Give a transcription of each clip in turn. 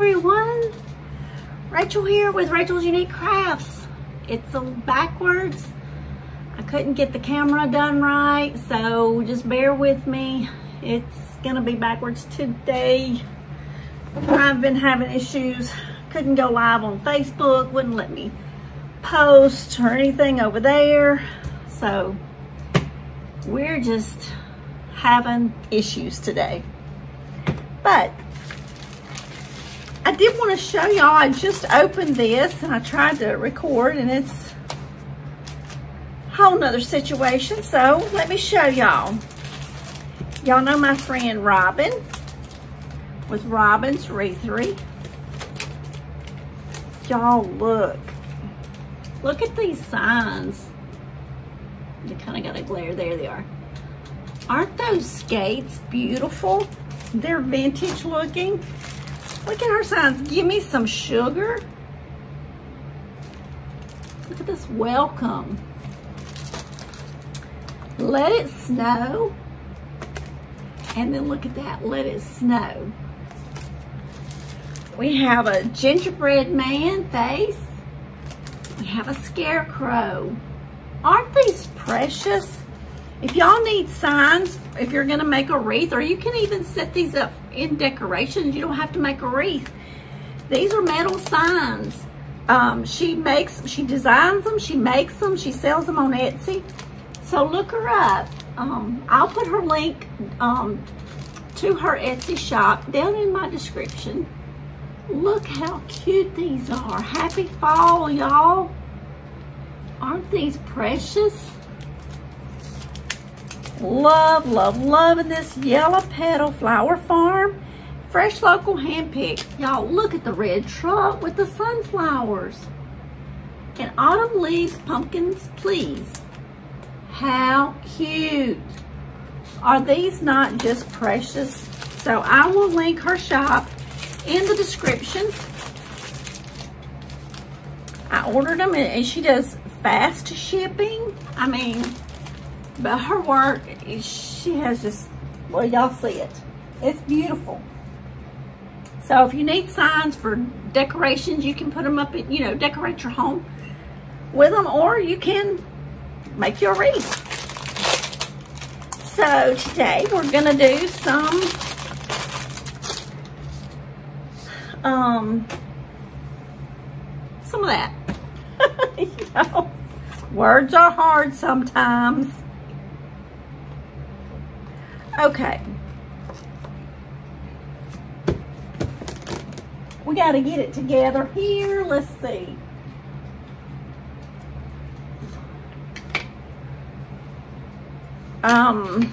everyone, Rachel here with Rachel's Unique Crafts. It's backwards. I couldn't get the camera done right, so just bear with me. It's gonna be backwards today. I've been having issues. Couldn't go live on Facebook, wouldn't let me post or anything over there. So we're just having issues today. But I did want to show y'all, I just opened this and I tried to record and it's a whole nother situation. So let me show y'all. Y'all know my friend Robin with Robin's Wreathery. Y'all look at these signs. They kind of got a glare. There they are. Aren't those skates beautiful? They're vintage looking. Look at her signs. Give me some sugar. Look at this, welcome. Let it snow. And then look at that, let it snow. We have a gingerbread man face. We have a scarecrow. Aren't these precious? If y'all need signs, if you're gonna make a wreath, or you can even set these up in decorations, you don't have to make a wreath. These are metal signs. She designs them, she makes them, she sells them on Etsy. So look her up. I'll put her link to her Etsy shop down in my description. Look how cute these are. Happy fall, y'all. Aren't these precious? Love, love, loving this yellow petal flower farm. Fresh local handpicked. Y'all look at the red truck with the sunflowers. And autumn leaves, pumpkins, please. How cute. Are these not just precious? So I will link her shop in the description. I ordered them and she does fast shipping. I mean, but her work, she has just, well, y'all see it. It's beautiful. So if you need signs for decorations, you can put them up, you know, decorate your home with them, or you can make your wreath. So today we're gonna do some of that. You know, words are hard sometimes. Okay. We got to get it together here. Let's see. I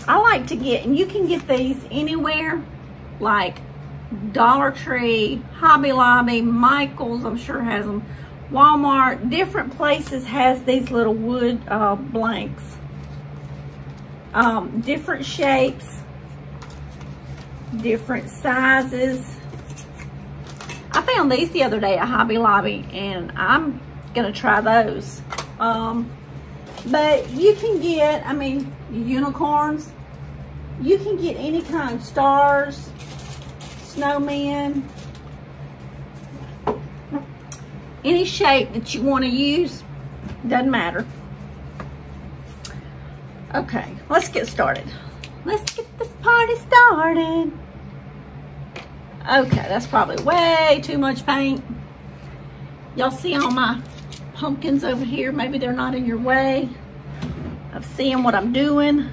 like to get, and you can get these anywhere, like Dollar Tree, Hobby Lobby, Michael's, I'm sure has them, Walmart, different places has these little wood blanks. Different shapes, different sizes. I found these the other day at Hobby Lobby and I'm gonna try those. But you can get, I mean, unicorns. You can get any kind, stars, snowmen, any shape that you want to use, doesn't matter. Okay, let's get started. Let's get this party started. Okay, that's probably way too much paint. Y'all see all my pumpkins over here? Maybe they're not in your way of seeing what I'm doing.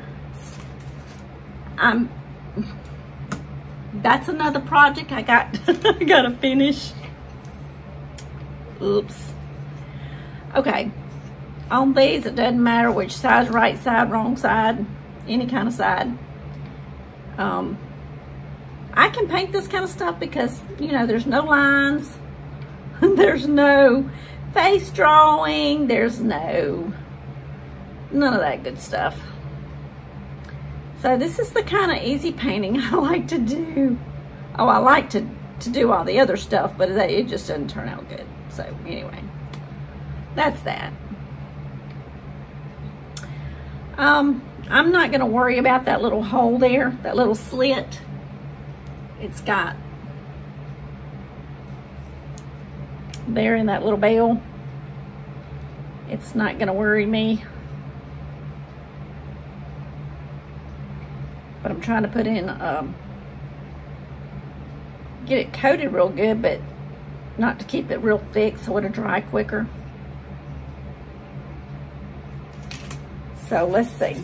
That's another project I got I gotta finish. Oops. Okay, on these it doesn't matter which side, right side, wrong side, any kind of side. I can paint this kind of stuff because, you know, there's no lines, there's no face drawing, there's none of that good stuff. So this is the kind of easy painting I like to do. Oh, I like to do all the other stuff, but it just doesn't turn out good. So anyway, that's that. I'm not gonna worry about that little hole there, that little slit. it's got there in that little bell. It's not gonna worry me. But I'm trying to put in, get it coated real good, but not to keep it real thick so it'll dry quicker. So let's see.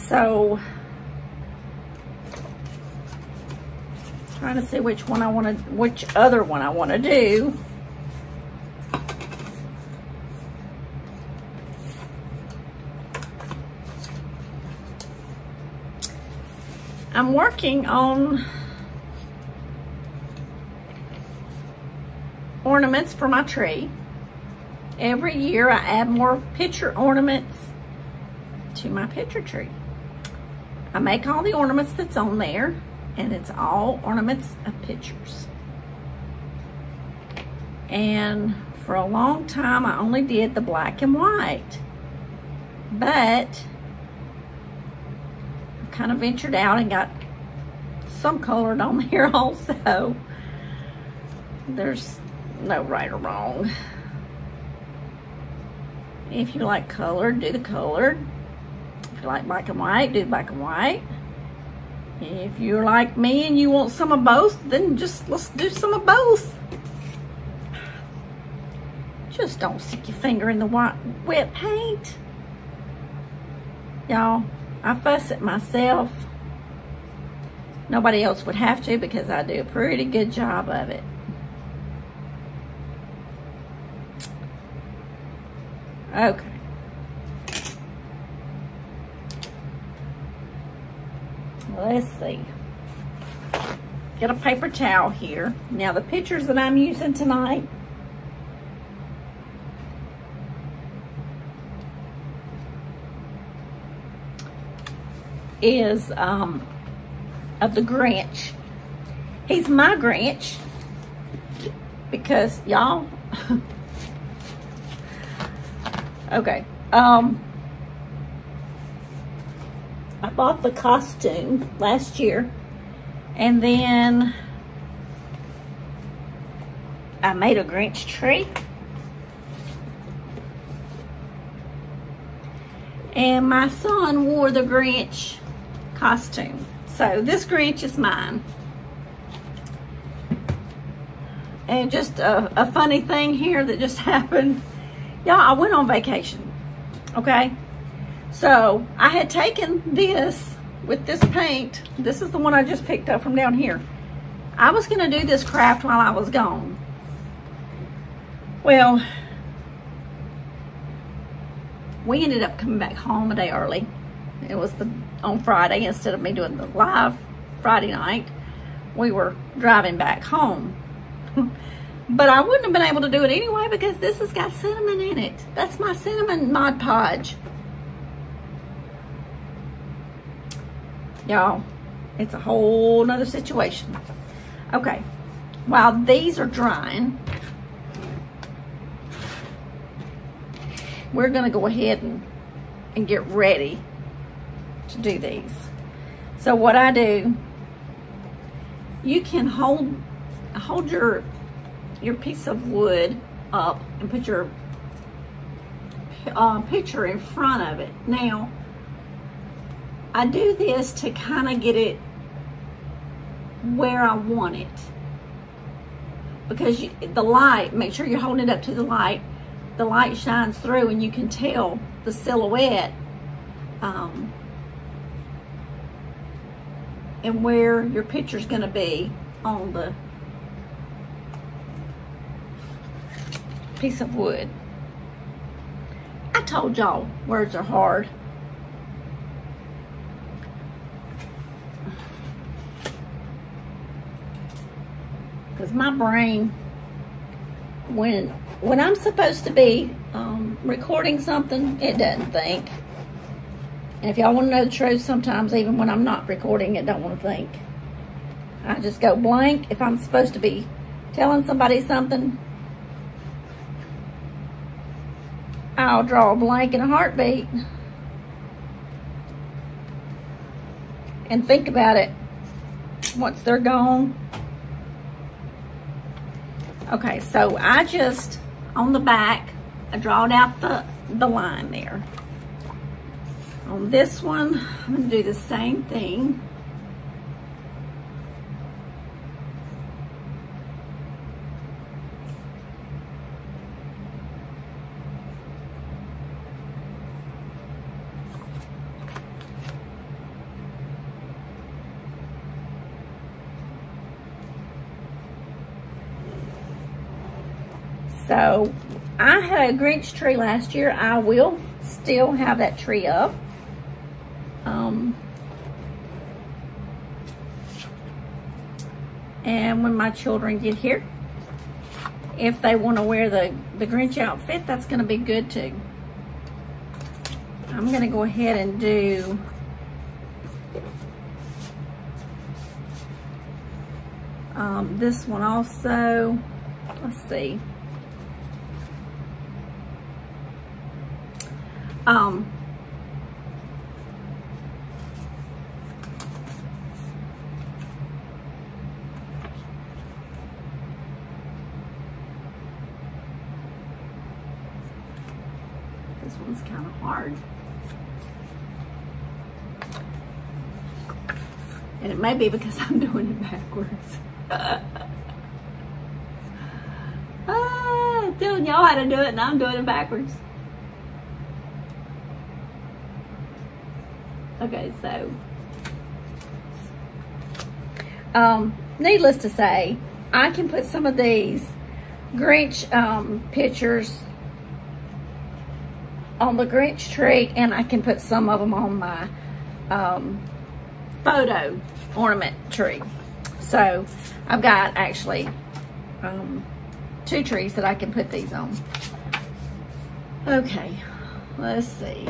So trying to see which other one I want to do. I'm working on ornaments for my tree. Every year I add more picture ornaments to my picture tree. I make all the ornaments that's on there, and it's all ornaments of pictures. And for a long time I only did the black and white, but I kind of ventured out and got some colored on here also. There's no right or wrong. If you like colored, do the colored. If you like black and white, do black and white. If you're like me and you want some of both, then let's do some of both. Just don't stick your finger in the wet paint. Y'all, I fuss at myself. Nobody else would have to, because I do a pretty good job of it. Okay. Let's see. Get a paper towel here. Now the pictures that I'm using tonight is of the Grinch. He's my Grinch because y'all okay, I bought the costume last year, and then I made a Grinch tree, and my son wore the Grinch costume. So this Grinch is mine. And just a funny thing here that just happened. Y'all, I went on vacation, okay? So I had taken this with this paint. This is the one I just picked up from down here. I was gonna do this craft while I was gone. Well, we ended up coming back home a day early. It was on Friday. Instead of me doing the live Friday night, we were driving back home. But I wouldn't have been able to do it anyway because this has got cinnamon in it. That's my cinnamon Mod Podge. Y'all, it's a whole nother situation. Okay, while these are drying, we're gonna go ahead and get ready to do these. So what I do, you can hold your piece of wood up and put your picture in front of it. Now, I do this to kind of get it where I want it, because the light, make sure you're holding it up to the light shines through and you can tell the silhouette and where your picture's gonna be on the piece of wood. I told y'all words are hard. Because my brain, when I'm supposed to be recording something, it doesn't think. And if y'all want to know the truth, sometimes even when I'm not recording, it don't want to think. I just go blank. If I'm supposed to be telling somebody something, I'll draw a blank in a heartbeat. And think about it once they're gone. Okay, so I just, on the back, I drawed out the line there. On this one, I'm gonna do the same thing. So I had a Grinch tree last year. I will still have that tree up. And when my children get here, if they want to wear the Grinch outfit, that's going to be good too. I'm going to go ahead and do this one also. Let's see. This one's kind of hard. And it may be because I'm doing it backwards. Telling y'all how to do it and I'm doing it backwards. Okay, so needless to say, I can put some of these Grinch pictures on the Grinch tree, and I can put some of them on my photo ornament tree. So I've got actually 2 trees that I can put these on. Okay, let's see.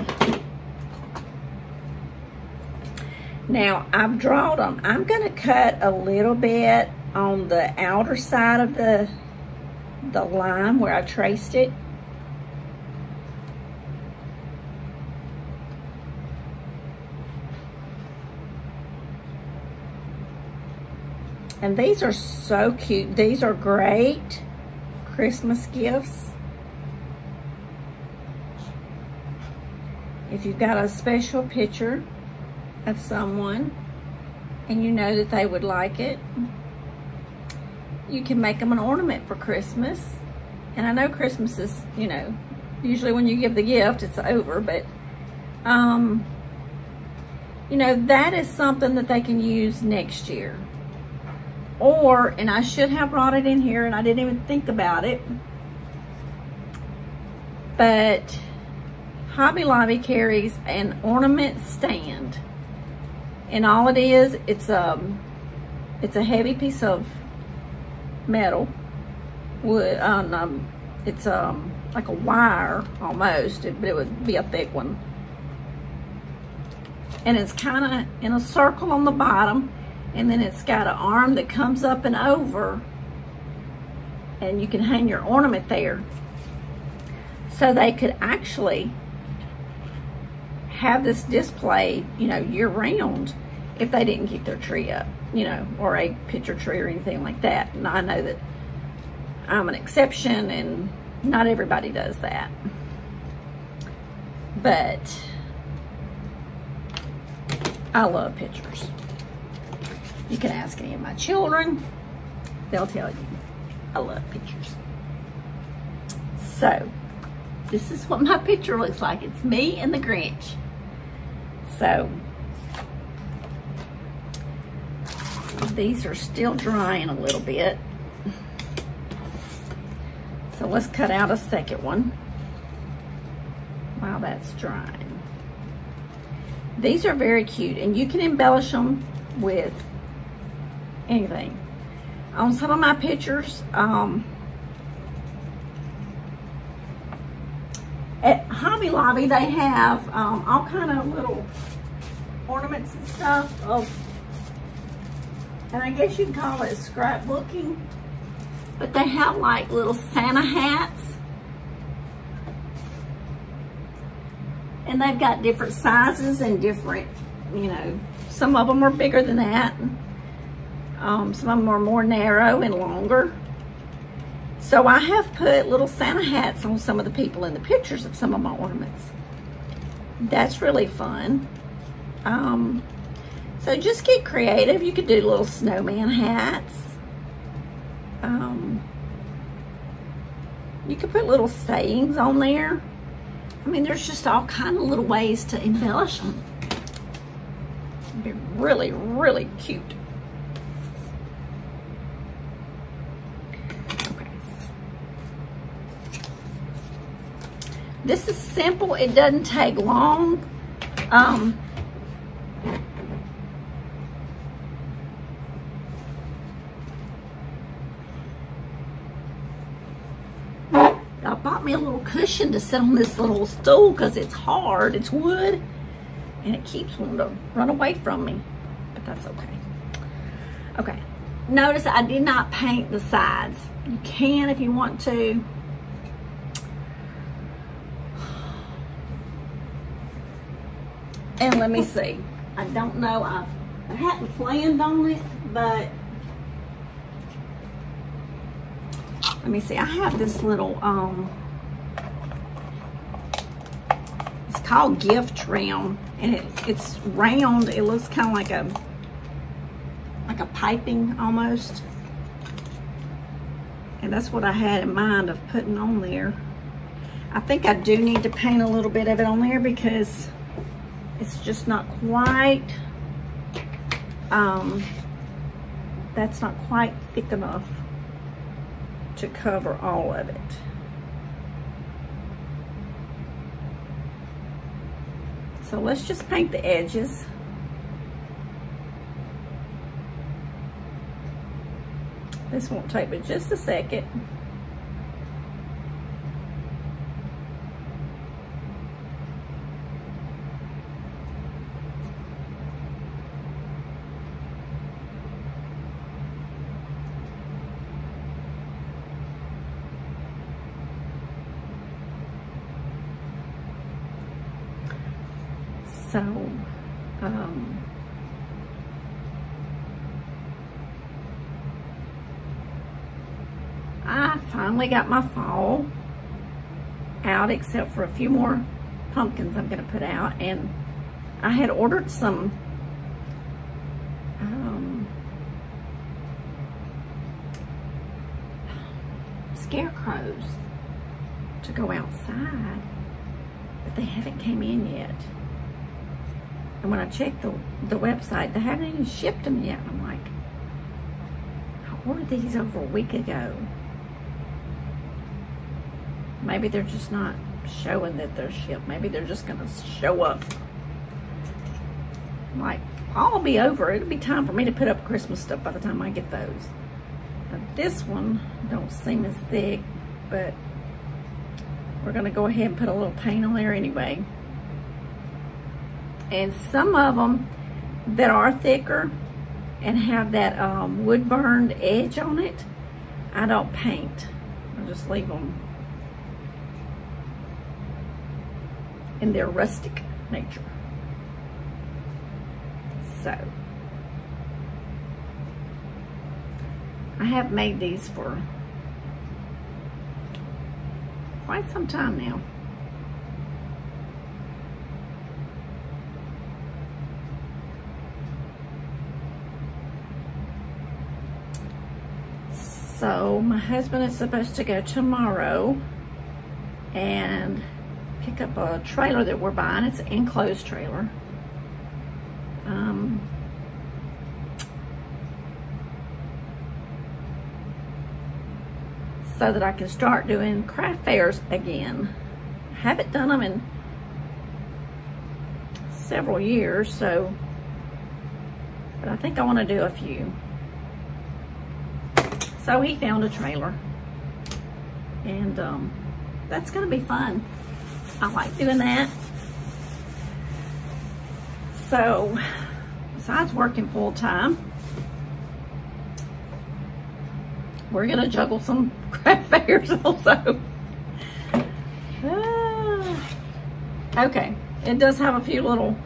Now I've drawn them. I'm gonna cut a little bit on the outer side of the line where I traced it. And these are so cute. These are great Christmas gifts. If you've got a special picture of someone and you know that they would like it, you can make them an ornament for Christmas. And I know Christmas is, you know, usually when you give the gift, it's over, but you know, that is something that they can use next year. Or, and I should have brought it in here and I didn't even think about it, but Hobby Lobby carries an ornament stand. And all it is, it's a heavy piece of metal, wood, it's like a wire almost, but it would be a thick one. And it's kind of in a circle on the bottom, and then it's got an arm that comes up and over, and you can hang your ornament there. So they could actually have this displayed, you know, year round if they didn't keep their tree up, you know, or a picture tree or anything like that. And I know that I'm an exception and not everybody does that. But I love pictures. You can ask any of my children, they'll tell you I love pictures. So this is what my picture looks like. It's me and the Grinch. So these are still drying a little bit. So let's cut out a second one while that's drying. These are very cute, and you can embellish them with anything. On some of my pictures, at Hobby Lobby, they have all kind of little ornaments and stuff and I guess you'd call it scrapbooking, but they have like little Santa hats. And they've got different sizes and different, you know, some of them are bigger than that. Some of them are more narrow and longer. So I have put little Santa hats on some of the people in the pictures of some of my ornaments. That's really fun. So just get creative. You could do little snowman hats. You could put little sayings on there. I mean, there's just all kind of little ways to embellish them. It'd be really, really cute. Okay. This is simple. It doesn't take long. I bought me a little cushion to sit on this little stool because it's hard, it's wood, and it keeps wanting to run away from me, but that's okay. Okay, notice I did not paint the sides. You can if you want to. And let me see, I don't know, I hadn't planned on it, but let me see, I have this little, it's called gift trim, and it's round. It looks kind of like a piping almost. And that's what I had in mind of putting on there. I think I do need to paint a little bit of it on there because it's just not quite, that's not quite thick enough to cover all of it. So let's just paint the edges. This won't take but just a second. So, I finally got my fall out, except for a few more pumpkins I'm going to put out. And I had ordered some scarecrows to go outside, but they haven't came in yet. And when I checked the website, they haven't even shipped them yet. I'm like, I ordered these over a week ago. Maybe they're just not showing that they're shipped. Maybe they're just gonna show up. I'm like, fall will be over. It'll be time for me to put up Christmas stuff by the time I get those. Now, this one don't seem as thick, but we're gonna go ahead and put a little paint on there anyway. And some of them that are thicker and have that wood burned edge on it, I don't paint. I just leave them in their rustic nature. So, I have made these for quite some time now. So my husband is supposed to go tomorrow and pick up a trailer that we're buying. It's an enclosed trailer. So that I can start doing craft fairs again. I haven't done them in several years, so, but I think I want to do a few. So he found a trailer, and that's gonna be fun. I like doing that. So, besides working full time, we're gonna juggle some craft fairs also. Okay, It does have a few little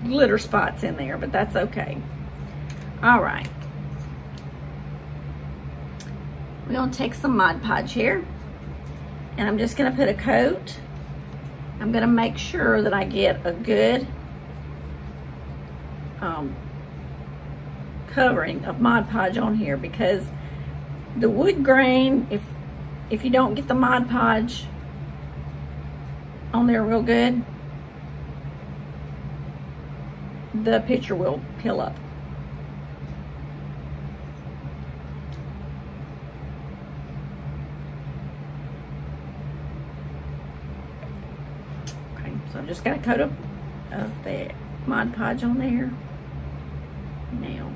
glitter spots in there, but that's okay. All right. We're gonna take some Mod Podge here, and I'm just gonna put a coat. I'm gonna make sure that I get a good covering of Mod Podge on here, because the wood grain, if you don't get the Mod Podge on there real good, the picture will peel up. Okay, so I'm just got a coat of the Mod Podge on there now.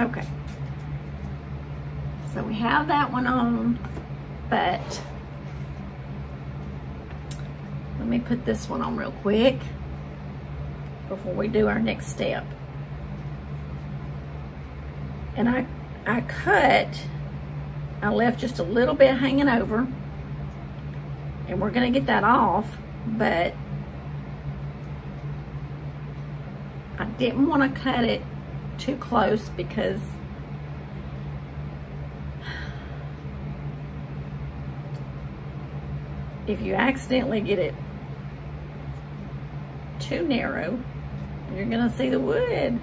Okay, so we have that one on, but let me put this one on real quick before we do our next step. And I left just a little bit hanging over, and we're gonna get that off, but I didn't want to cut it too close, because if you accidentally get it too narrow, you're gonna see the wood.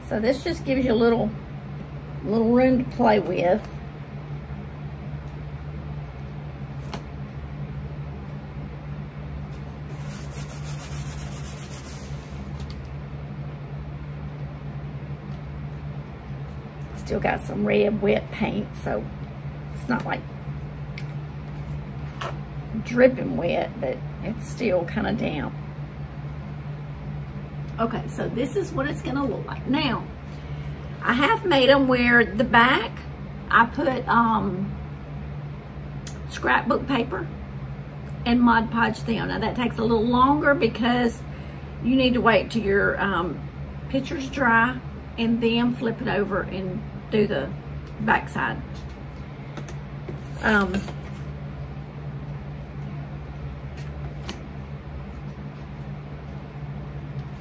So this just gives you a little room to play with. Still got some red wet paint, so it's not like dripping wet, but it's still kind of damp. Okay, so this is what it's gonna look like. Now, I have made them where the back, I put scrapbook paper and Mod Podge them. Now that takes a little longer because you need to wait till your picture's dry and then flip it over and do the back side.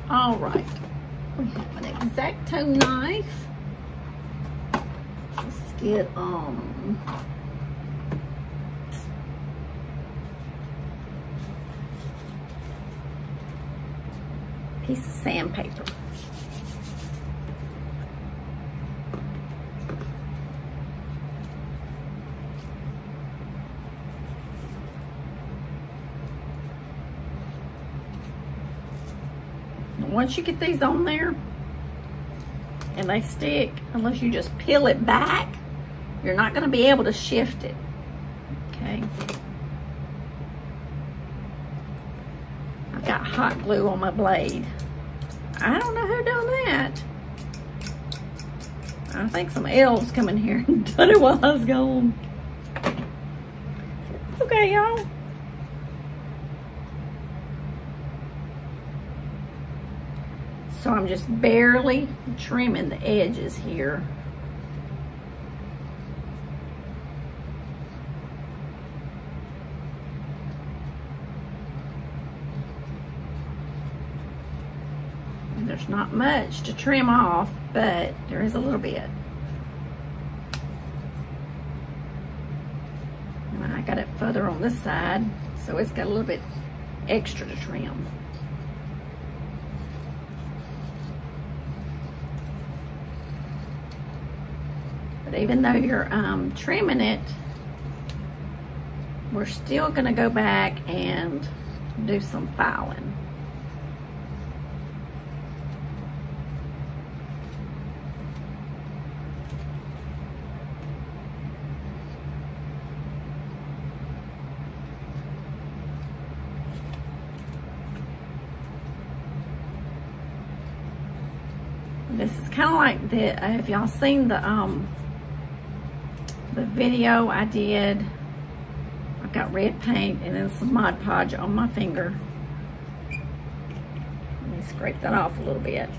All right, we have an X-Acto knife. Let's get piece of sandpaper. Once you get these on there and they stick, unless you just peel it back, you're not going to be able to shift it. Okay. I've got hot glue on my blade. I don't know who done that. I think some elves come in here and done it while I was gone. Okay, y'all. So I'm just barely trimming the edges here. And there's not much to trim off, but there is a little bit. And I got it further on this side, so it's got a little bit extra to trim. But even though you're trimming it, we're still gonna go back and do some filing. This is kind of like the, if y'all seen the video I did, I've got red paint and then some Mod Podge on my finger. Let me scrape that off a little bit.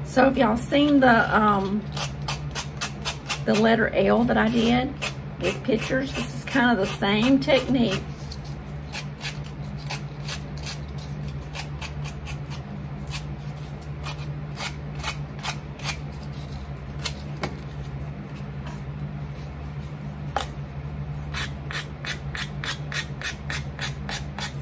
So if y'all seen the letter L that I did with pictures, this is kind of the same technique.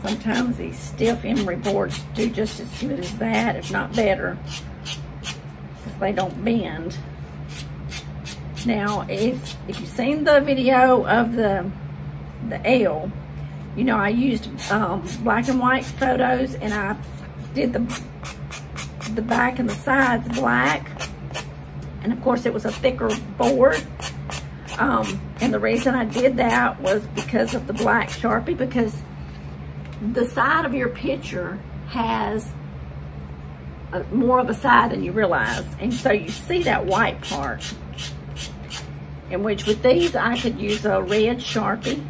Sometimes these stiff emery boards do just as good as that, if not better, because they don't bend. Now, if you've seen the video of the L, you know I used black and white photos, and I did the back and the sides black, and of course it was a thicker board. And the reason I did that was because of the black Sharpie, because the side of your picture has more of a side than you realize, and so you see that white part. In which with these I could use a red Sharpie,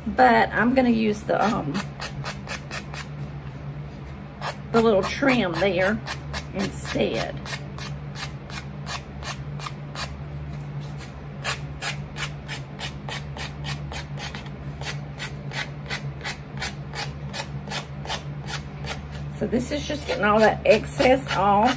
but I'm going to use the little trim there instead. So this is just getting all that excess off.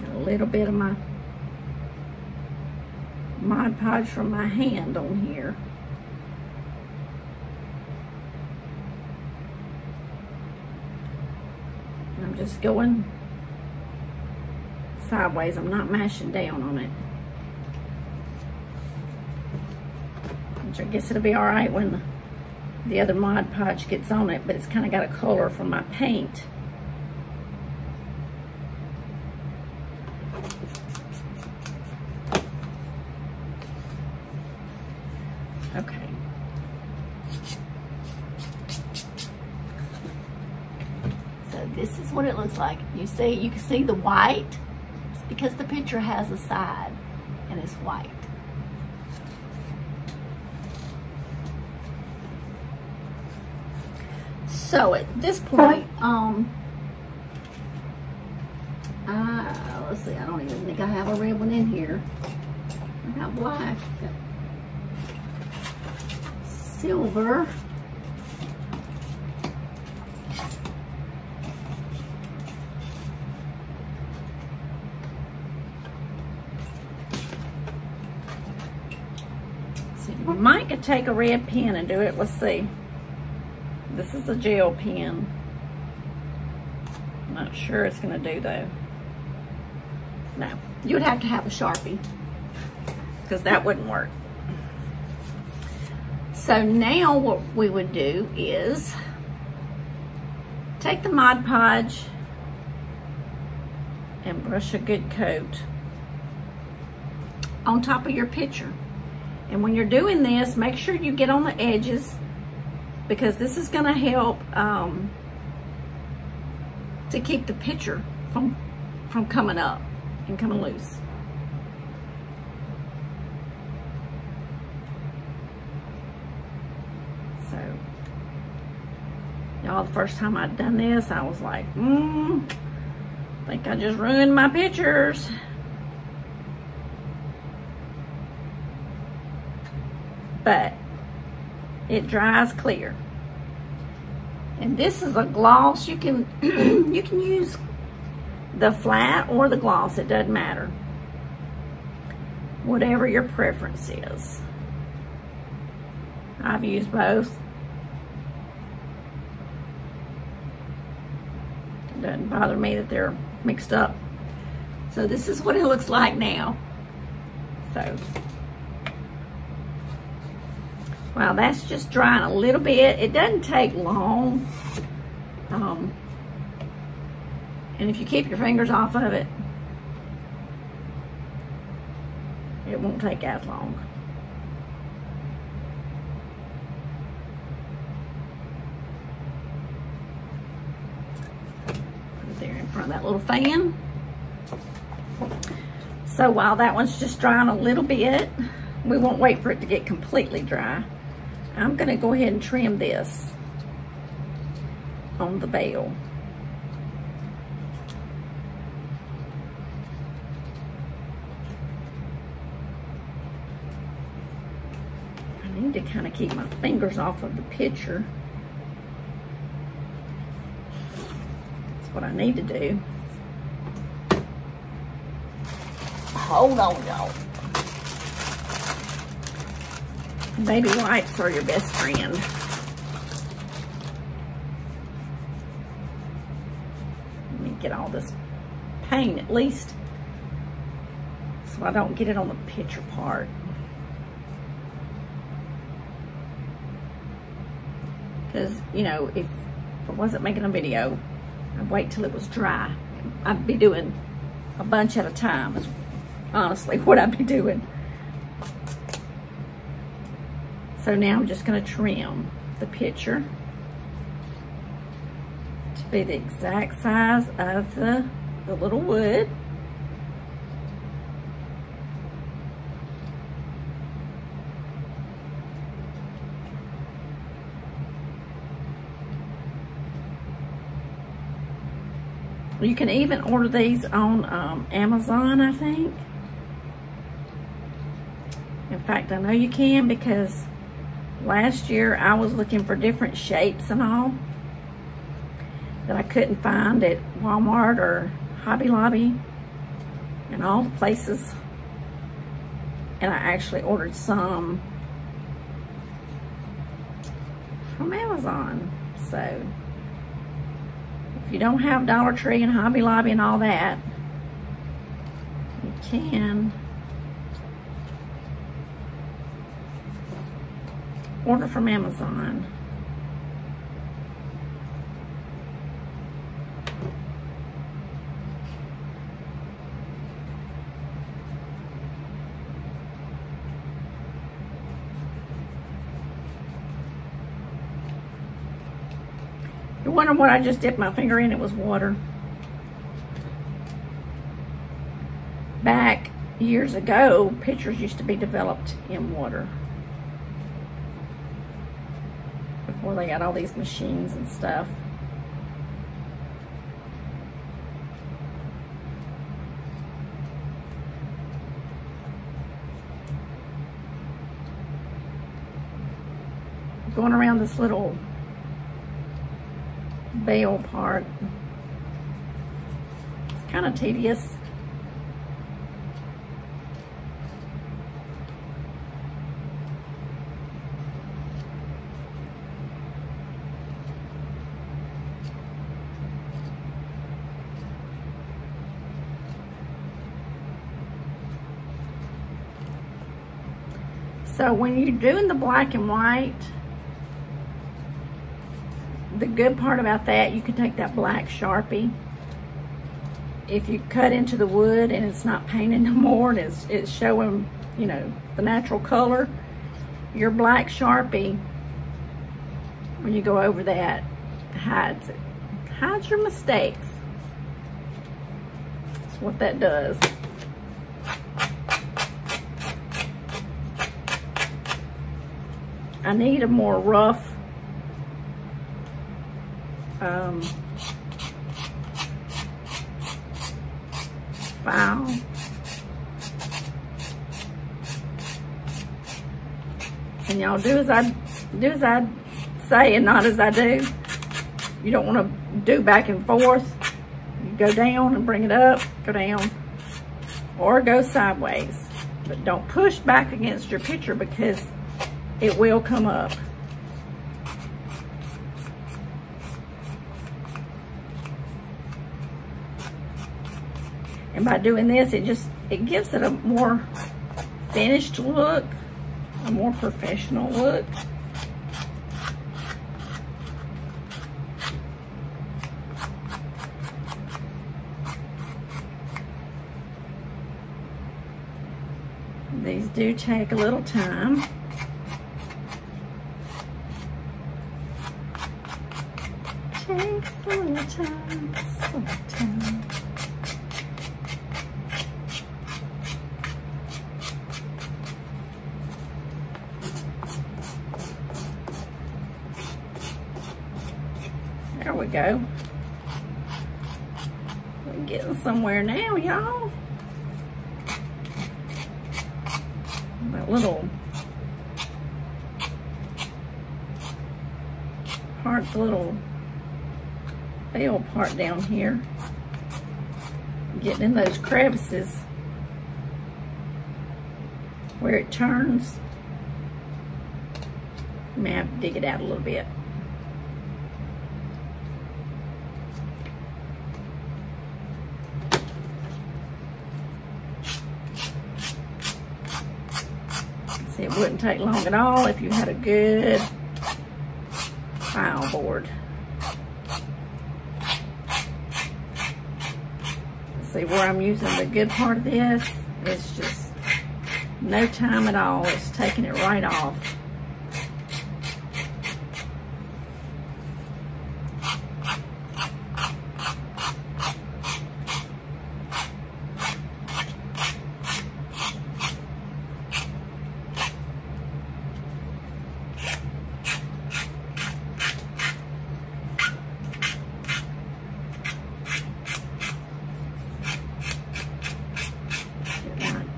A little bit of my Mod Podge from my hand on here. And I'm just going sideways. I'm not mashing down on it. Which I guess it'll be all right when the other Mod Podge gets on it, but it's kind of got a color from my paint. Okay. So this is what it looks like. You can see the white. It's because the picture has a side and it's white. So at this point, let's see, I don't even think I have a red one in here. I have black. Silver. So you might could take a red pen and do it. Let's see. This is a gel pen. I'm not sure it's going to do though. No, you would have to have a Sharpie because that wouldn't work. So now what we would do is take the Mod Podge and brush a good coat on top of your picture. And when you're doing this, make sure you get on the edges, because this is going to help to keep the picture from coming up and coming loose. So, y'all, the first time I'd done this, I was like, I think I just ruined my pictures. But it dries clear. And this is a gloss. You can you can use the flat or the gloss, it doesn't matter. Whatever your preference is. I've used both. It doesn't bother me that they're mixed up. So this is what it looks like now. So, wow, that's just drying a little bit. It doesn't take long. And if you keep your fingers off of it, it won't take as long. Put it there in front of that little fan. So while that one's just drying a little bit, we won't wait for it to get completely dry. I'm gonna go ahead and trim this on the bell. I need to kind of keep my fingers off of the picture. That's what I need to do. Hold on, y'all. Baby wipes are your best friend. Let me get all this paint at least so I don't get it on the picture part. Because, you know, if I wasn't making a video, I'd wait till it was dry. I'd be doing a bunch at a time is honestly what I'd be doing. So now I'm just going to trim the picture to be the exact size of the little wood. You can even order these on Amazon, I think. In fact, I know you can because last year I was looking for different shapes and all that I couldn't find at Walmart or Hobby Lobby and all the places. And I actually ordered some from Amazon. So if you don't have Dollar Tree and Hobby Lobby and all that, you can order from Amazon. You're wondering what I just dipped my finger in? It was water. Back years ago, pictures used to be developed in water. Before they got all these machines and stuff. Going around this little bale part. It's kind of tedious. So when you're doing the black and white, the good part about that, you can take that black Sharpie. If you cut into the wood and it's not painted no more and it's showing, you know, the natural color, your black Sharpie, when you go over that, hides it. Hides your mistakes. That's what that does. I need a more rough file. And y'all do as I say and not as I do. You don't want to do back and forth. You go down and bring it up, go down, or go sideways. But don't push back against your picture because it will come up. And by doing this, it gives it a more finished look, a more professional look. These do take a little time. Takes a little time, sometimes. There we go. We're getting somewhere now, y'all. That little part, the little veil part down here, getting in those crevices where it turns. You may have to dig it out a little bit. See, it wouldn't take long at all if you had a good file board. See, where I'm using the good part of this, it's just no time at all. It's taking it right off.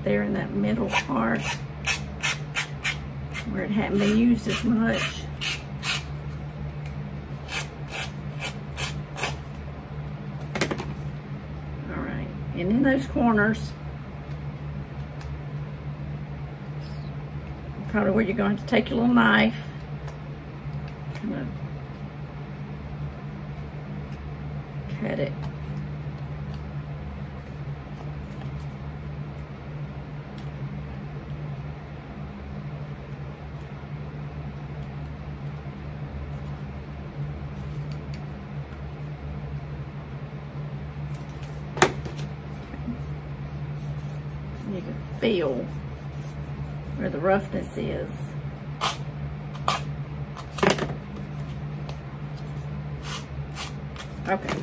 There in that middle part where it hadn't been used as much. All right, and in those corners, probably where you're going to take your little knife, kind of cut it. You can feel where the roughness is. Okay.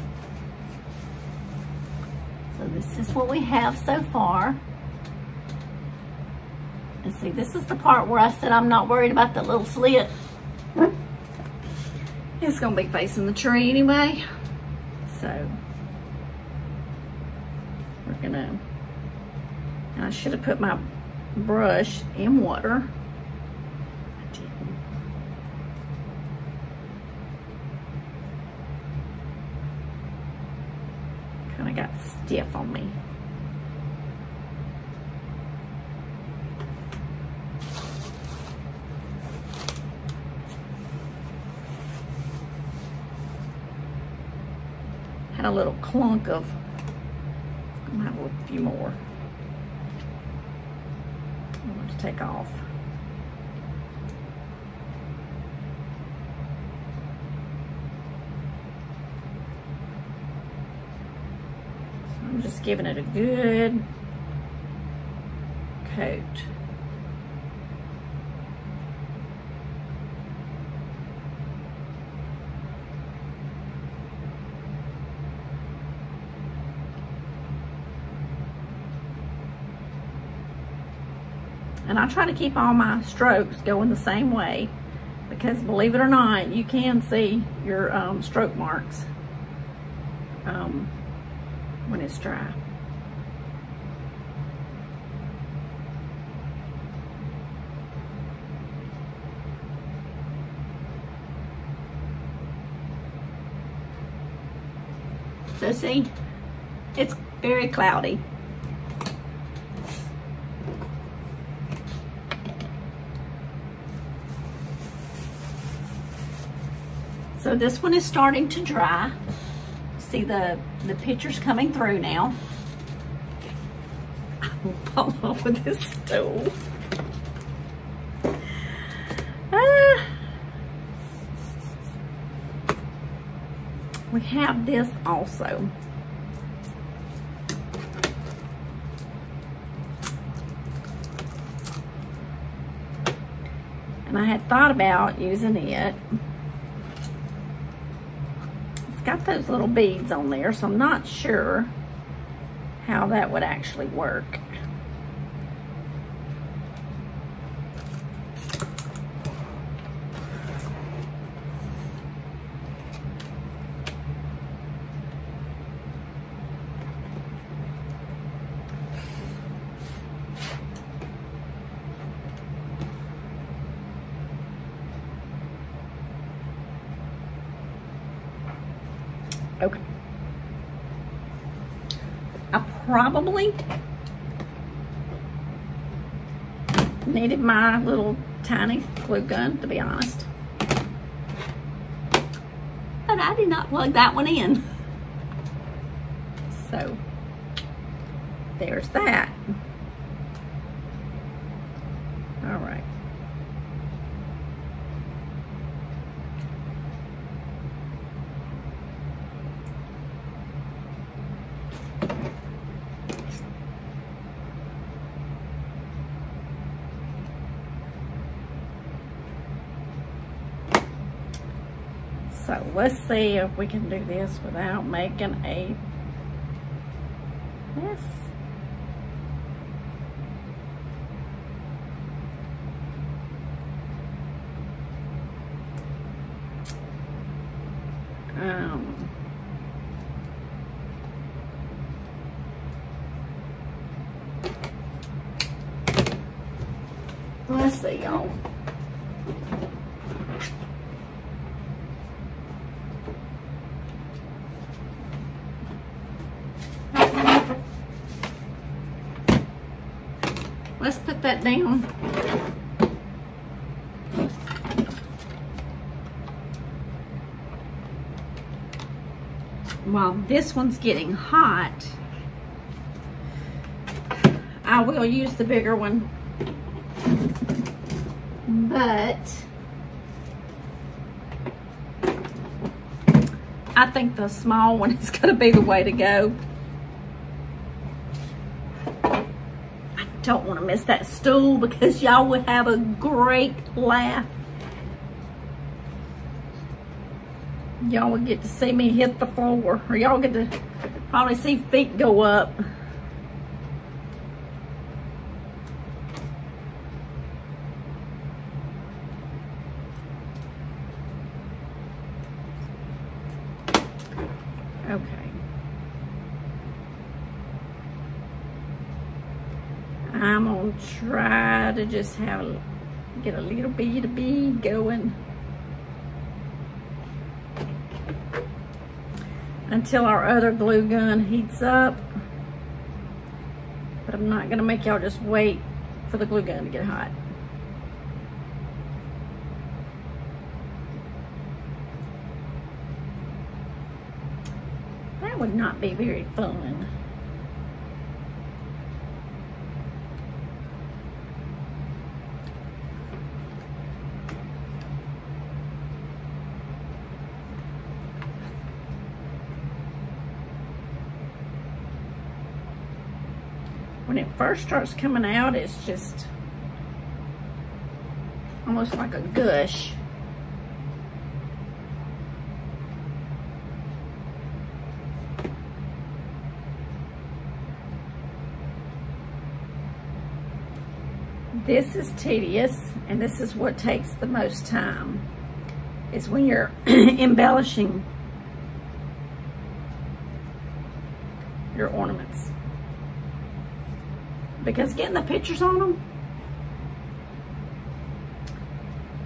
So this is what we have so far. And see, this is the part where I said I'm not worried about the little slit. It's gonna be facing the tree anyway. So we're gonna, I should have put my brush in water. I didn't. Kind of got stiff on me. Had a little clunk of, I'm gonna have a few more. I'm going to take off. So I'm just giving it a good coat. And I try to keep all my strokes going the same way because, believe it or not, you can see your stroke marks when it's dry. So see, it's very cloudy. So this one is starting to dry. See the picture's coming through now. I will fall off with this stool. We have this also. And I had thought about using it. It's got those little beads on there, so I'm not sure how that would actually work. Okay. I probably needed my little tiny glue gun, to be honest. But I did not plug that one in. So, there's that. All right. So let's see if we can do this without making a mess. Let's see, y'all. Let's put that down. While this one's getting hot, I will use the bigger one. But I think the small one is going to be the way to go. Don't want to miss that stool because y'all would have a great laugh. Y'all would get to see me hit the floor, or y'all get to probably see feet go up. Okay. I'm gonna try to just get a little bit of bead going until our other glue gun heats up. But I'm not gonna make y'all just wait for the glue gun to get hot. That would not be very fun. When it first starts coming out, it's just almost like a gush. This is tedious, and this is what takes the most time. It's when you're embellishing your ornaments. Because getting the pictures on them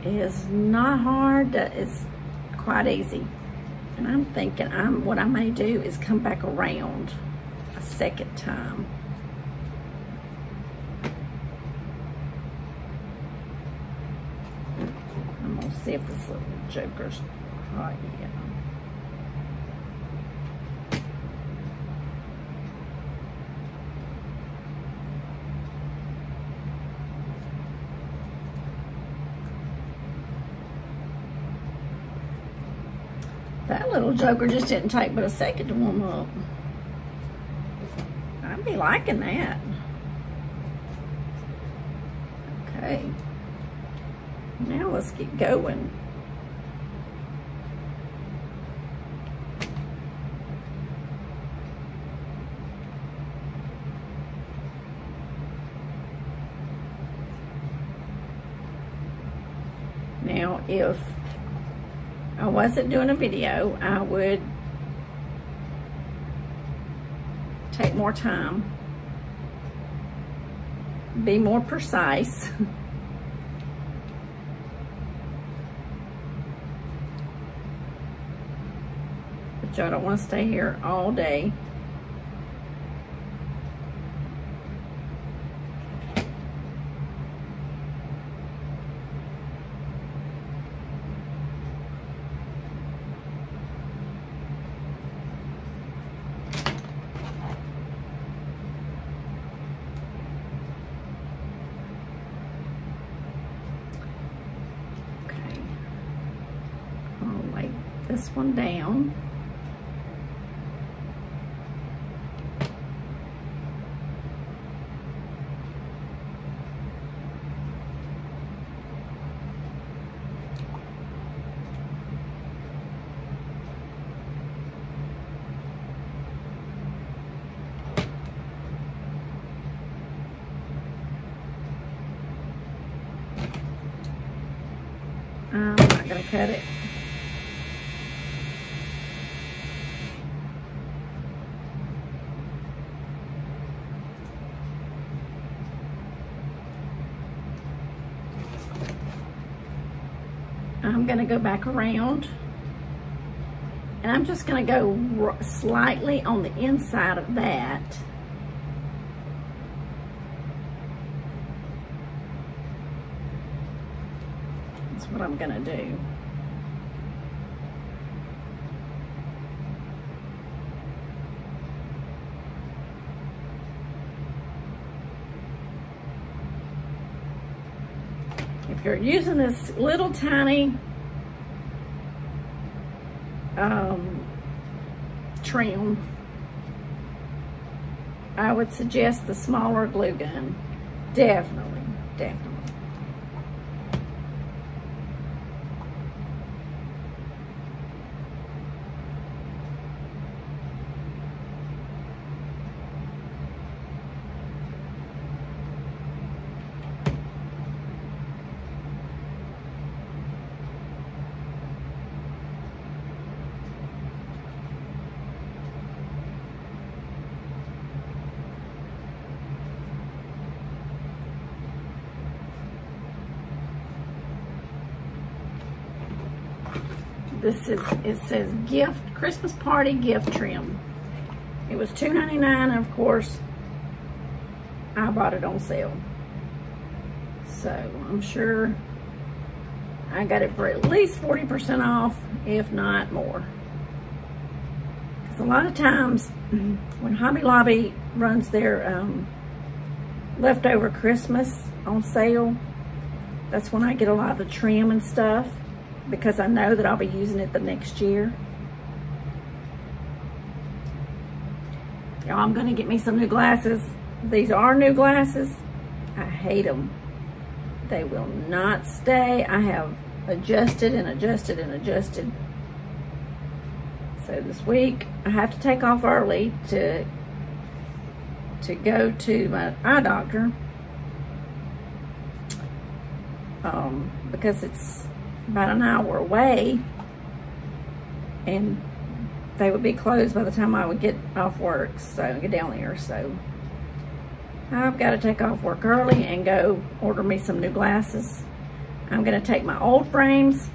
is not hard, it's quite easy. And I'm thinking what I may do is come back around a second time. I'm gonna see if this little joker's Oh, yeah. That little joker just didn't take but a second to warm up. I'd be liking that. Okay. Now let's get going. Now, if I wasn't doing a video, I would take more time, be more precise. But y'all don't want to stay here all day. This one down. I'm not going to cut it. I'm going to go back around, and I'm just going to go slightly on the inside of that. That's what I'm going to do. If you're using this little tiny trim, I would suggest the smaller glue gun. Definitely, definitely. It says gift, Christmas party gift trim. It was $2.99, and of course, I bought it on sale. So I'm sure I got it for at least 40% off, if not more. Because a lot of times when Hobby Lobby runs their leftover Christmas on sale, that's when I get a lot of the trim and stuff, because I know that I'll be using it the next year. Y'all, I'm gonna get me some new glasses. These are new glasses. I hate them. They will not stay. I have adjusted and adjusted and adjusted. So this week I have to take off early to go to my eye doctor, because it's about an hour away, and they would be closed by the time I would get off work, so get down there. So I've got to take off work early and go order me some new glasses. I'm going to take my old frames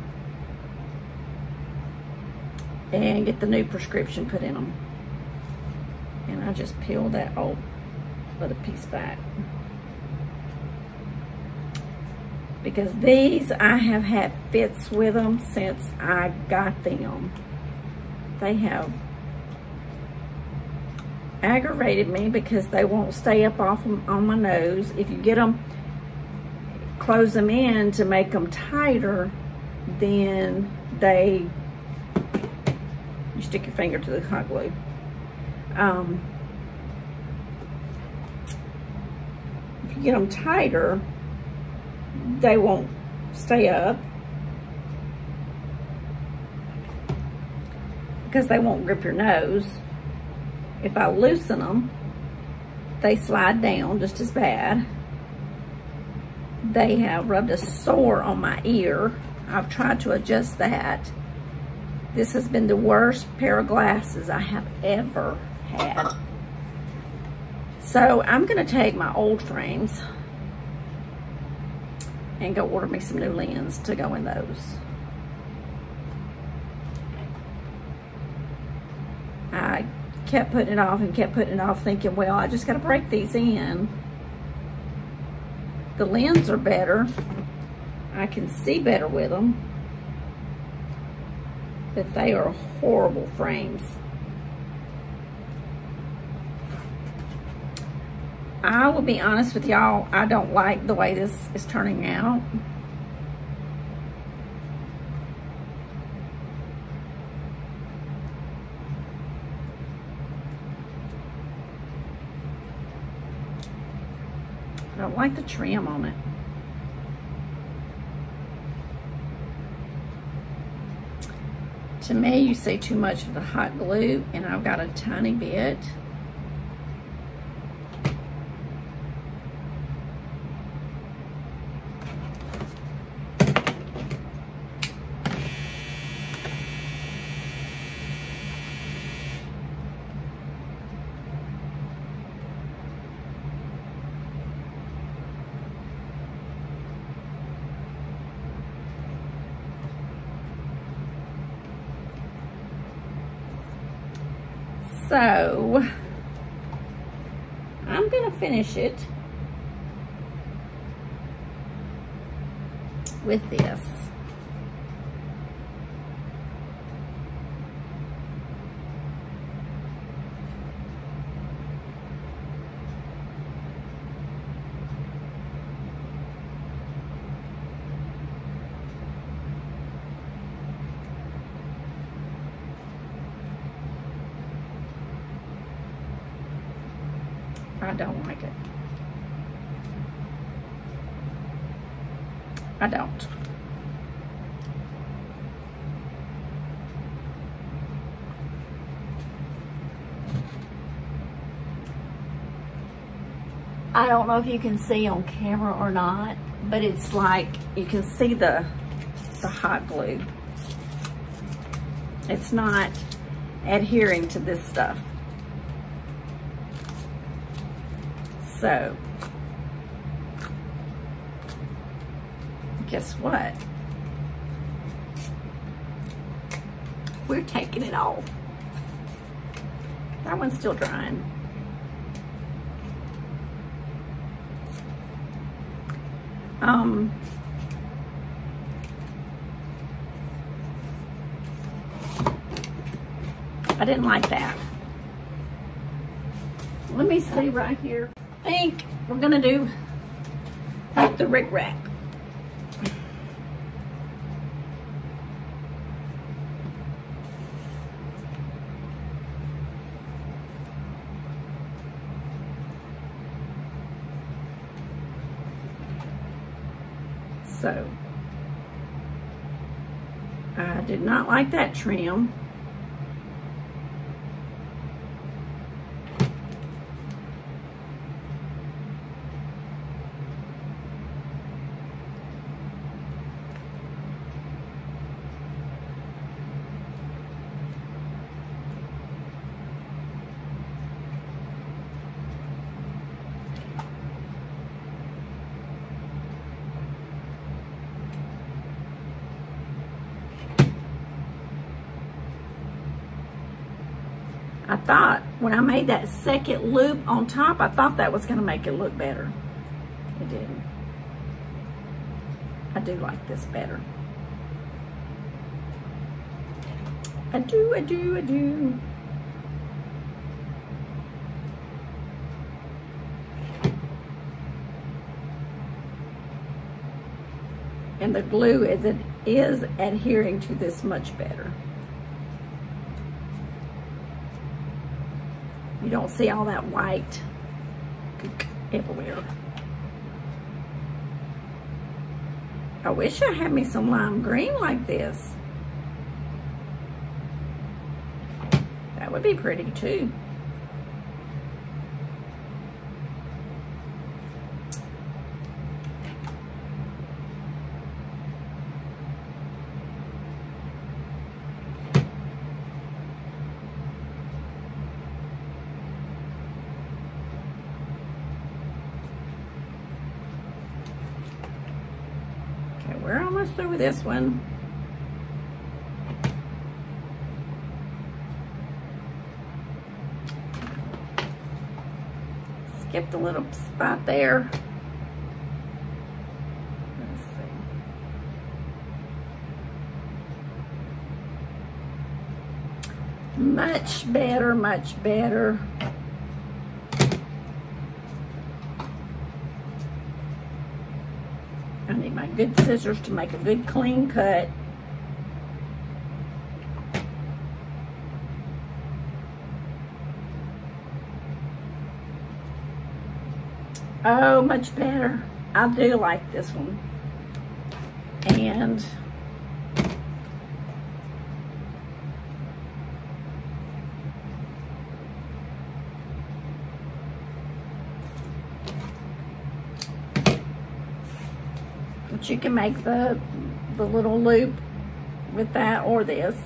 and get the new prescription put in them. And I just peeled that old little piece back. because these, I have had fits with them since I got them. They have aggravated me because they won't stay up off on my nose. If you get them, close them in to make them tighter, then you stick your finger to the hot glue. If you get them tighter, they won't stay up because they won't grip your nose. If I loosen them, they slide down just as bad. They have rubbed a sore on my ear. I've tried to adjust that. This has been the worst pair of glasses I have ever had. So I'm gonna take my old frames and go order me some new lens to go in those. I kept putting it off and kept putting it off, thinking, well, I just gotta break these in. The lenses are better. I can see better with them. But they are horrible frames. I will be honest with y'all, I don't like the way this is turning out. I don't like the trim on it. To me, you see too much of the hot glue, and I've got a tiny bit. So, I'm gonna finish it with this. I don't like it. I don't. I don't know if you can see on camera or not, but it's like you can see the hot glue. It's not adhering to this stuff. So, guess what? We're taking it off. That one's still drying. I didn't like that. Let me see right here. I think we're gonna do like the Rick Rack. So, I did not like that trim. I thought when I made that second loop on top, I thought that was going to make it look better. It didn't. I do like this better. I do. And the glue is adhering to this much better. You don't see all that white everywhere. I wish I had me some lime green like this. That would be pretty too. Okay, we're almost through with this one. Skipped a little spot there. Let's see. Much better, much better. I need my good scissors to make a good clean cut. Oh, much better. I do like this one. And but you can make the little loop with that or this.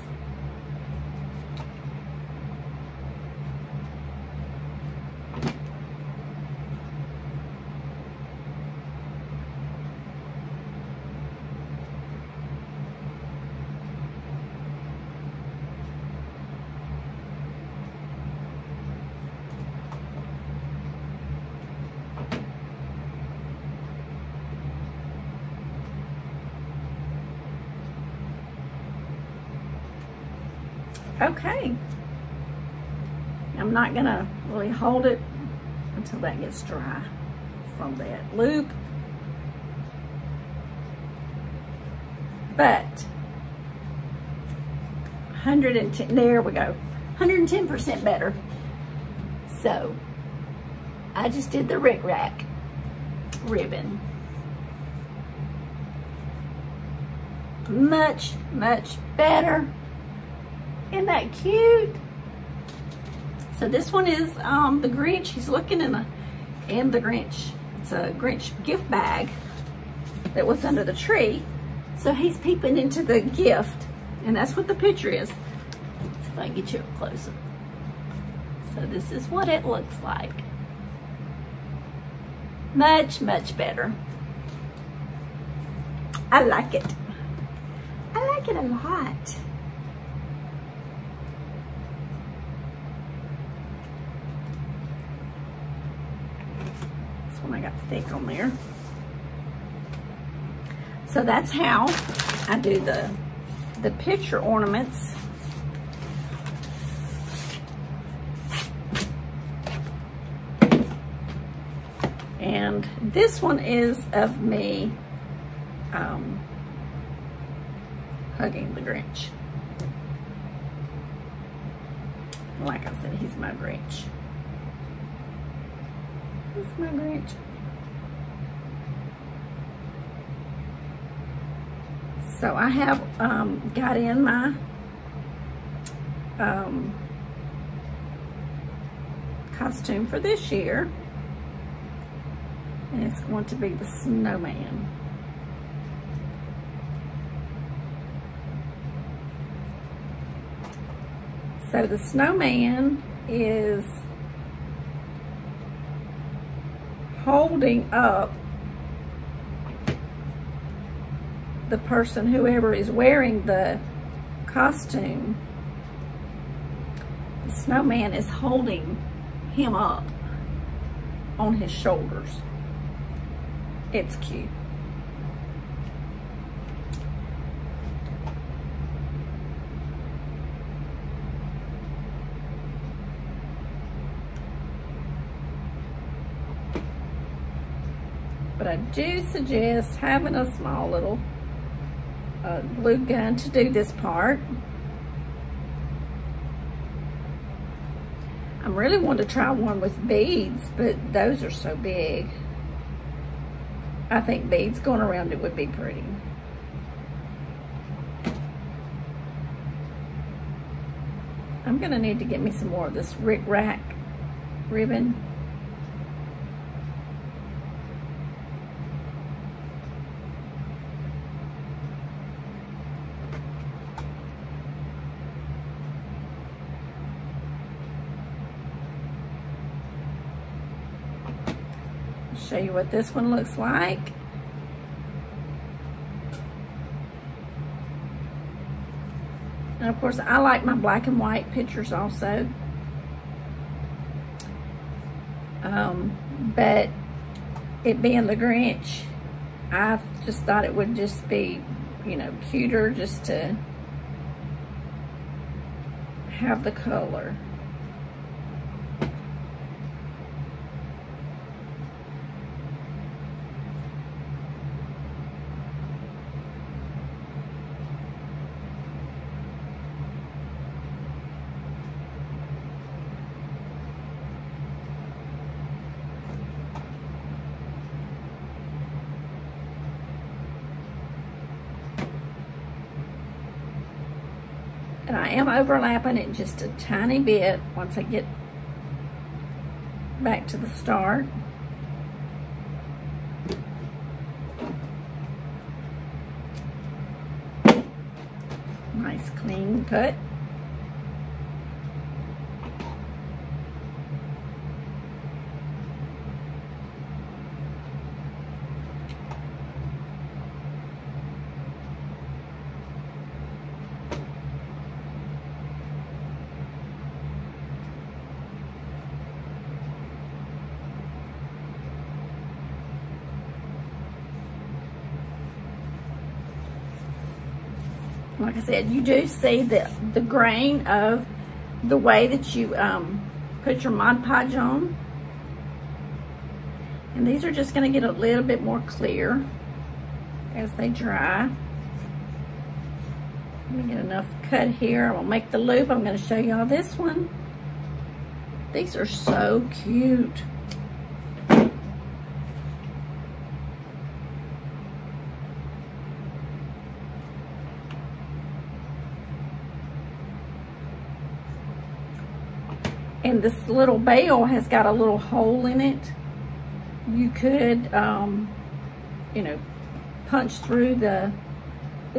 Okay, I'm not gonna really hold it until that gets dry from that loop, but 110, there we go, 110% better. So I just did the rickrack ribbon. Much, much better. Isn't that cute? So this one is the Grinch. He's looking in the Grinch. It's a Grinch gift bag that was under the tree. So he's peeping into the gift, and that's what the picture is. Let's see if I can get you up closer. So this is what it looks like. Much, much better. I like it. I like it a lot. I got thick on there. So that's how I do the picture ornaments. And this one is of me hugging the Grinch. Like I said, he's my Grinch. This is my Grinch. So I have got in my costume for this year, and it's going to be the snowman. So the snowman is holding up the person, whoever is wearing the costume. The snowman is holding him up on his shoulders. It's cute. but I do suggest having a small little glue gun to do this part. I really wanted to try one with beads, but those are so big. I think beads going around it would be pretty. I'm gonna need to get me some more of this Rick Rack ribbon. Show you what this one looks like. And of course, I like my black and white pictures also. But it being the Grinch, I just thought it would just be, you know, cuter just to have the color. And I am overlapping it just a tiny bit once I get back to the start. Nice clean cut. Like I said, you do see the grain of the way that you put your Mod Podge on. And these are just going to get a little bit more clear as they dry. Let me get enough cut here. I'm going to make the loop. I'm going to show y'all this one. These are so cute. And this little bell has got a little hole in it. You could, you know, punch through the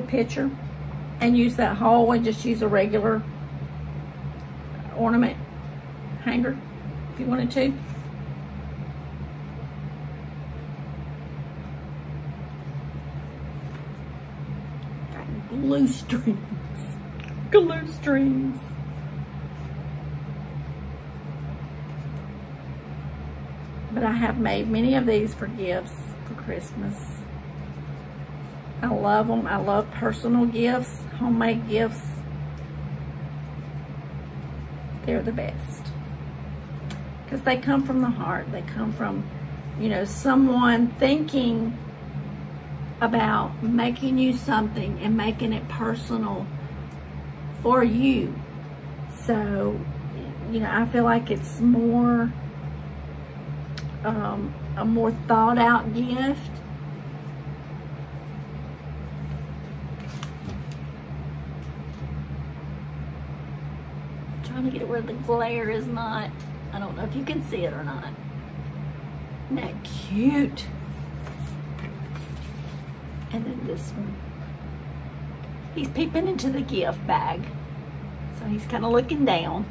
picture and use that hole and just use a regular ornament hanger if you wanted to. Got glue strings. Glue strings. But I have made many of these for gifts for Christmas. I love them. I love personal gifts, homemade gifts. They're the best. Because they come from the heart. They come from, you know, someone thinking about making you something and making it personal for you. So, you know, I feel like it's more a more thought out gift. Trying to get it where the glare is not, I don't know if you can see it or not. Isn't that cute? And then this one. He's peeping into the gift bag. So he's kind of looking down.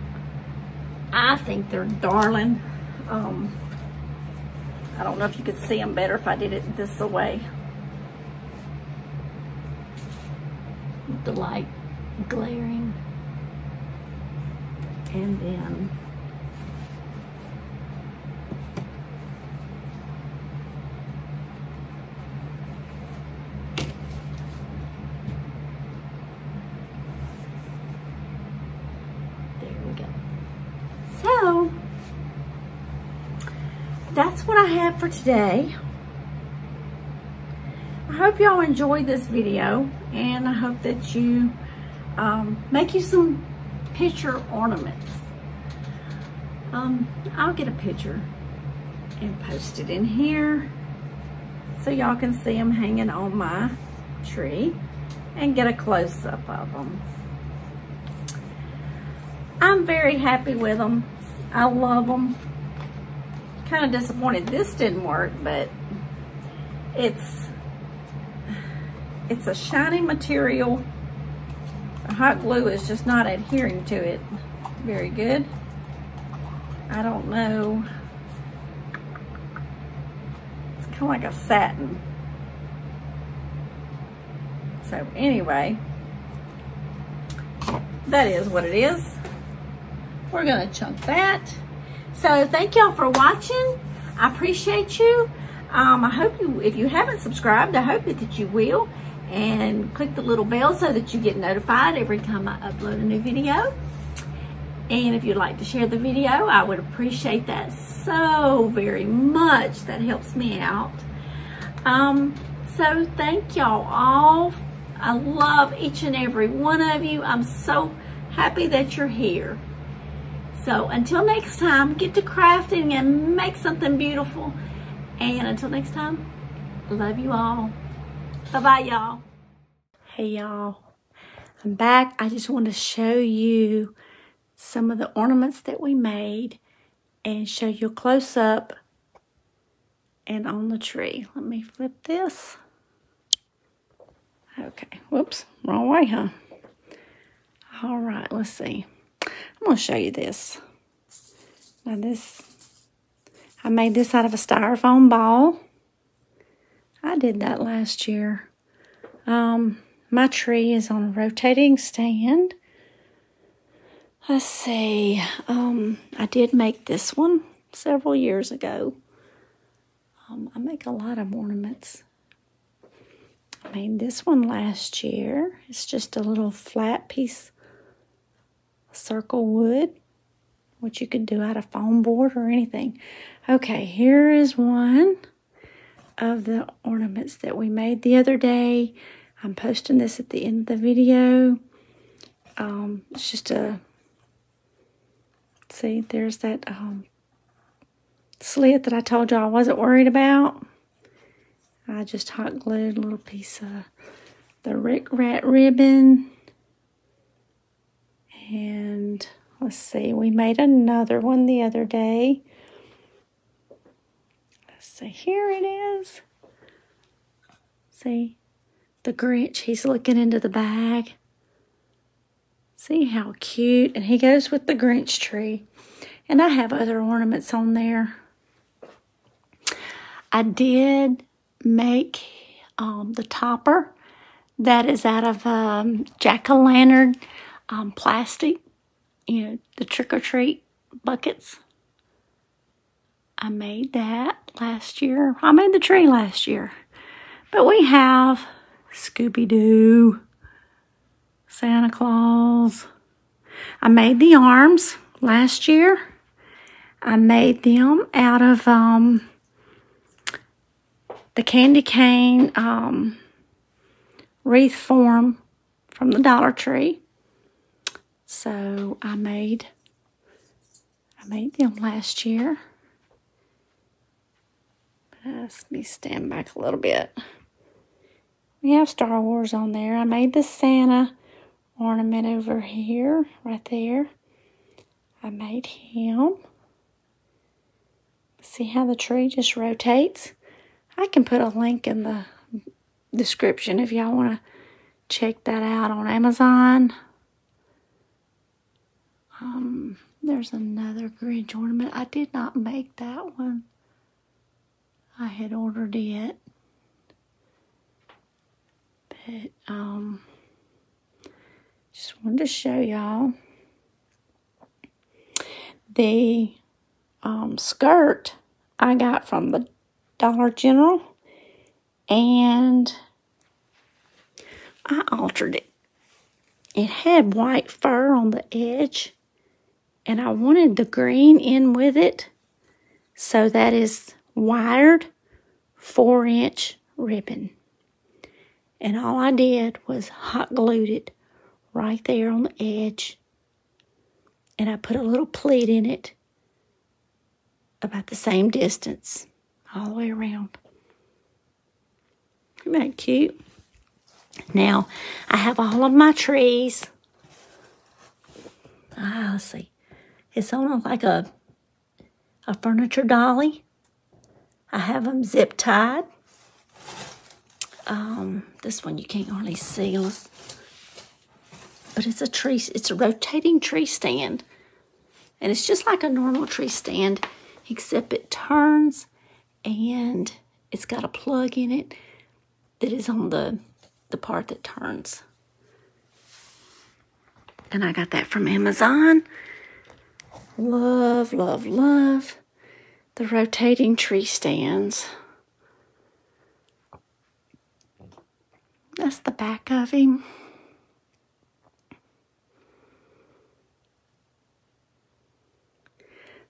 I think they're darling. I don't know if you could see them better if I did it this way. With the light glaring. And then there we go. So that's what I have for today. hope y'all enjoyed this video, and I hope that you make you some picture ornaments. I'll get a picture and post it in here so y'all can see them hanging on my tree and get a close-up of them. I'm very happy with them. I love them. Kind of disappointed this didn't work, but it's a shiny material. The hot glue is just not adhering to it very good. I don't know. It's kind of like a satin. So anyway, that is what it is. We're gonna chunk that. So thank y'all for watching. I appreciate you. I hope you, if you haven't subscribed, I hope that you will. And click the little bell so that you get notified every time I upload a new video. And if you'd like to share the video, I would appreciate that so very much. That helps me out. So thank y'all all. I love each and every one of you. I'm so happy that you're here. So until next time, get to crafting and make something beautiful. And until next time, love you all. Bye-bye, y'all. Hey, y'all. I'm back. I just want to show you some of the ornaments that we made and show you a close-up and on the tree. Let me flip this. Okay. Whoops. Wrong way, huh? All right. Let's see. I'm going to show you this. Now I made this out of a styrofoam ball. I did that last year. My tree is on a rotating stand. Let's see. I did make this one several years ago. I make a lot of ornaments. I made this one last year. It's just a little flat piece of circle wood, which you could do out of foam board or anything. Okay, here is one of the ornaments that we made the other day. I'm posting this at the end of the video. It's just see, there's that slit that I told you I wasn't worried about. I just hot glued a little piece of the Rick Rat ribbon. And let's see, we made another one the other day. Let's see, here it is. See, the Grinch, he's looking into the bag. See how cute, and he goes with the Grinch tree. And I have other ornaments on there. I did make the topper that is out of jack-o'-lantern plastic, you know, the trick-or-treat buckets. I made that last year. I made the tree last year. But we have Scooby-Doo, Santa Claus. I made the arms last year. I made them out of the candy cane wreath form from the Dollar Tree. So I made them last year. Let me stand back a little bit. We have Star Wars on there. I made the Santa ornament over here, right there. I made him. See how the tree just rotates? I can put a link in the description if y'all want to check that out on Amazon. There's another Grinch ornament. I did not make that one. I had ordered it. But, just wanted to show y'all. The skirt I got from the Dollar General, and I altered it. It had white fur on the edge, and I wanted the green in with it, so that is wired 4-inch ribbon. And all I did was hot glued it right there on the edge. And I put a little pleat in it about the same distance all the way around. Isn't that cute? Now, I have all of my trees. Let's see. It's on like a furniture dolly. I have them zip tied. This one you can't hardly see. But it's a tree. It's a rotating tree stand. And it's just like a normal tree stand, except it turns and it's got a plug in it that is on the part that turns. And I got that from Amazon. Love, love, love the rotating tree stands. That's the back of him.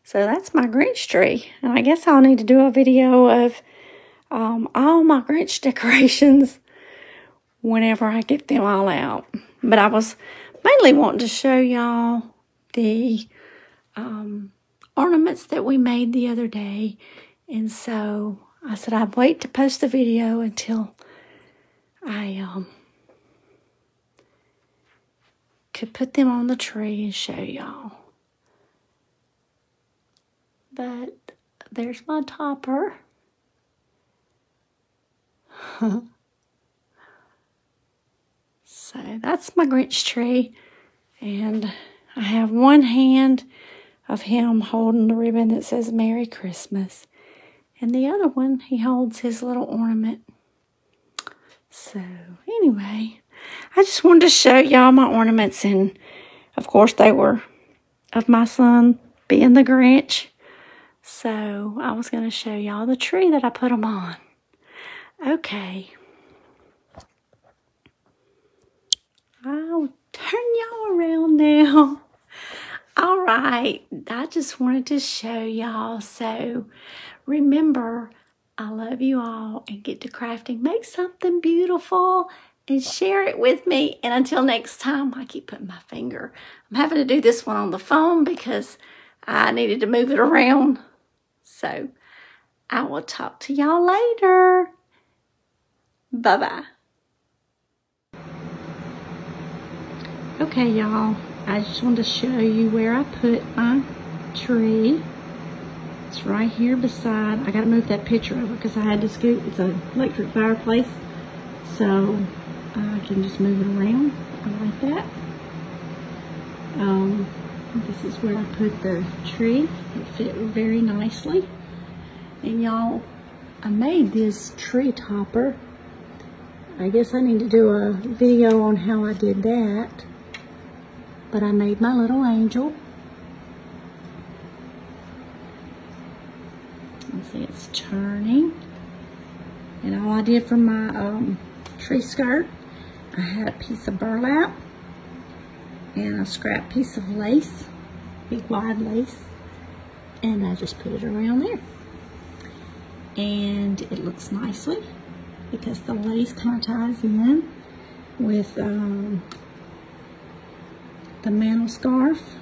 So that's my Grinch tree. And I guess I'll need to do a video of all my Grinch decorations whenever I get them all out. But I was mainly wanting to show y'all the ornaments that we made the other day. And so I said I'd wait to post the video until I could put them on the tree and show y'all. But there's my topper. So that's my Grinch tree. And I have one hand of him holding the ribbon that says Merry Christmas. And the other one, he holds his little ornament. So anyway, I just wanted to show y'all my ornaments. And of course they were of my son being the Grinch. So I was going to show y'all the tree that I put them on. Okay. I'll turn y'all around now. All right. I just wanted to show y'all. So remember, I love you all, and get to crafting. Make something beautiful and share it with me. And until next time, I keep putting my finger. I'm having to do this one on the phone because I needed to move it around. So I will talk to y'all later. Bye-bye. Okay, y'all. I just wanted to show you where I put my tree. It's right here beside. I got to move that picture over because I had to scoot. It's an electric fireplace. So I can just move it around. I like that. This is where I put the tree. It fit very nicely. And y'all, I made this tree topper. I guess I need to do a video on how I did that. But I made my little angel. And see, it's turning. And all I did for my tree skirt, I had a piece of burlap and a scrap piece of lace, big wide lace, and I just put it around there. And it looks nicely because the lace kind of ties in with the mantle scarf,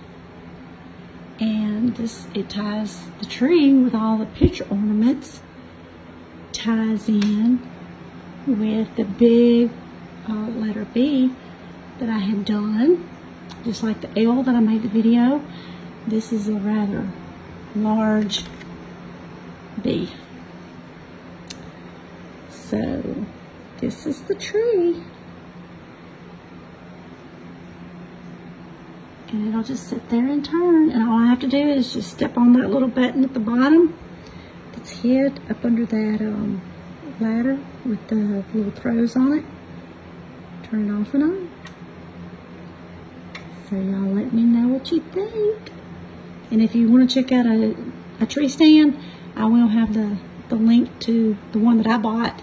and it ties the tree with all the picture ornaments, ties in with the big letter B that I had done, just like the L that I made the video. This is a rather large B. So this is the tree. And it'll just sit there and turn. And all I have to do is just step on that little button at the bottom that's hid up under that ladder with the little throws on it. Turn it off and on. So y'all let me know what you think. And if you want to check out a tree stand, I will have the link to the one that I bought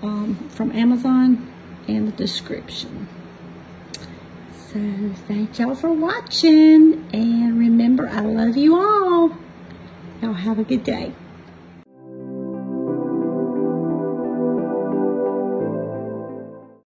from Amazon in the description. So thank y'all for watching, and remember, I love you all. Y'all have a good day.